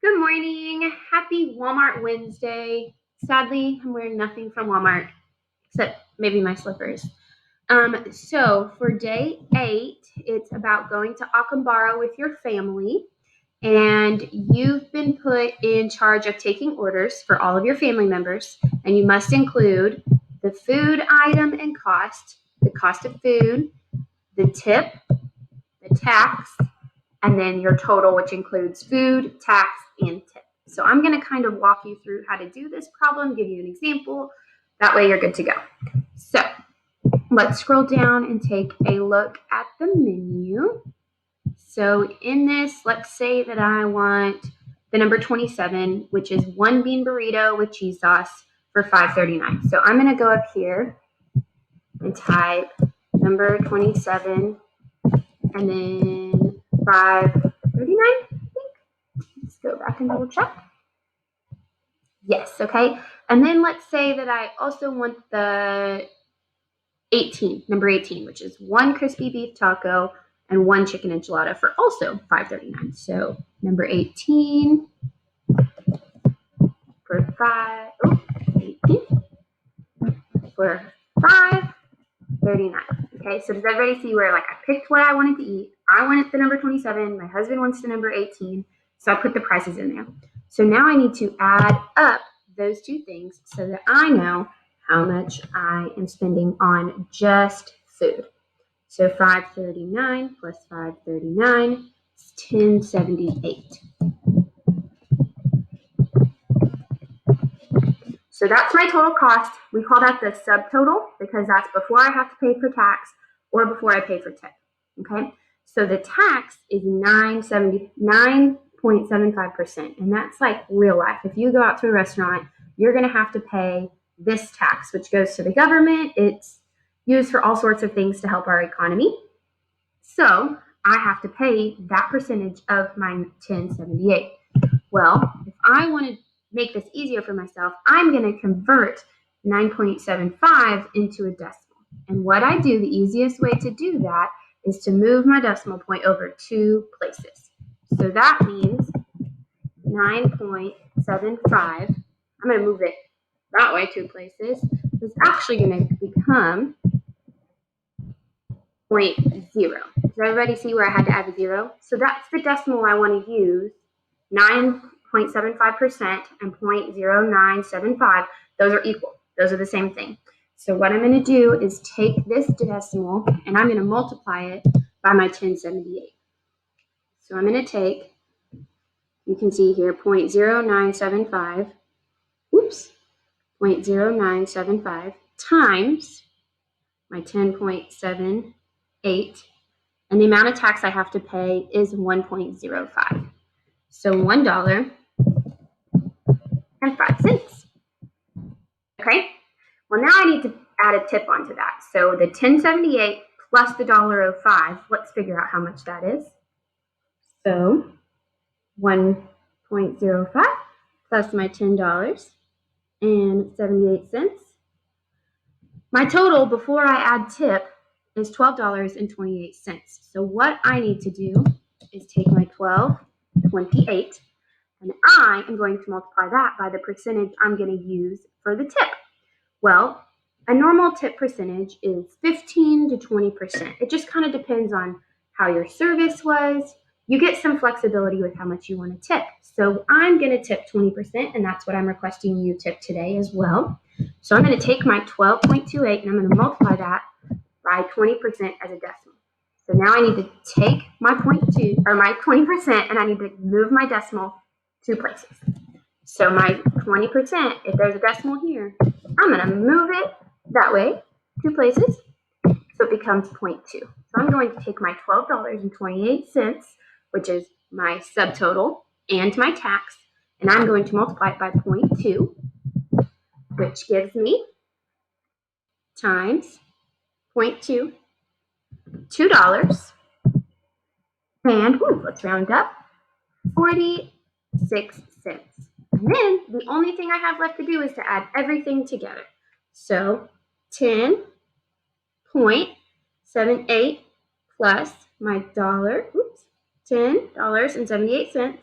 Good morning. Happy Walmart Wednesday. Sadly, I'm wearing nothing from Walmart except maybe my slippers. So for day 8, it's about going to Acambaro with your family, and you've been put in charge of taking orders for all of your family members, and you must include the food item and cost, the cost of food, the tip, the tax, and then your total, which includes food, tax, and tip. So I'm going to kind of walk you through how to do this problem, give you an example. That way you're good to go. So let's scroll down and take a look at the menu. So in this, let's say that I want the number 27, which is one bean burrito with cheese sauce for $5.39. So I'm going to go up here and type number 27 and then $5.39. Let's go back and double check. Yes, okay. And then let's say that I also want the number 18, which is one crispy beef taco and one chicken enchilada for also $5.39. So number 18 for $5.39. Okay, so does everybody see where I picked what I wanted to eat? I wanted the number 27. My husband wants the number 18. So I put the prices in there. So now I need to add up those two things so that I know how much I am spending on just food. So $5.39 plus $5.39 is $10.78. So that's my total cost. We call that the subtotal because that's before I have to pay for tax or before I pay for tip. Okay, so the tax is 9.75%, and that's like real life. If you go out to a restaurant, you're going to have to pay this tax, which goes to the government. It's used for all sorts of things to help our economy. So I have to pay that percentage of my $10.78. Well, if I want to make this easier for myself, I'm going to convert 9.75 into a decimal. And what I do, the easiest way to do that is to move my decimal point over 2 places. So that means 9.75. I'm going to move it that way 2 places. It's actually going to become 0.0. Does everybody see where I had to add a 0? So that's the decimal I want to use. 9.75% and 0.0975. Those are equal. Those are the same thing. So what I'm going to do is take this decimal and I'm going to multiply it by my 1078. So I'm going to take, you can see here, 0.0975, 0.0975 times my 10.78, and the amount of tax I have to pay is 1.05. So $1.05. Okay, well now I need to add a tip onto that. So the 1078 plus the $1.05, let's figure out how much that is. So 1.05 plus my $10.78. My total before I add tip is $12.28. So what I need to do is take my $12.28 and I am going to multiply that by the percentage I'm going to use for the tip. Well, a normal tip percentage is 15 to 20%. It just kind of depends on how your service was. You get some flexibility with how much you want to tip. So I'm going to tip 20%, and that's what I'm requesting you tip today as well. So I'm going to take my 12.28 and I'm going to multiply that by 20% as a decimal. So now I need to take my 0.2 or my 20% and I need to move my decimal 2 places. So my 20%, if there's a decimal here, I'm going to move it that way 2 places, so it becomes 0.2. So I'm going to take my $12.28, which is my subtotal and my tax, and I'm going to multiply it by 0.2, which gives me times 0.2, $2, and let's round up, 46 cents. And then the only thing I have left to do is to add everything together. So 10.78 plus my $10.78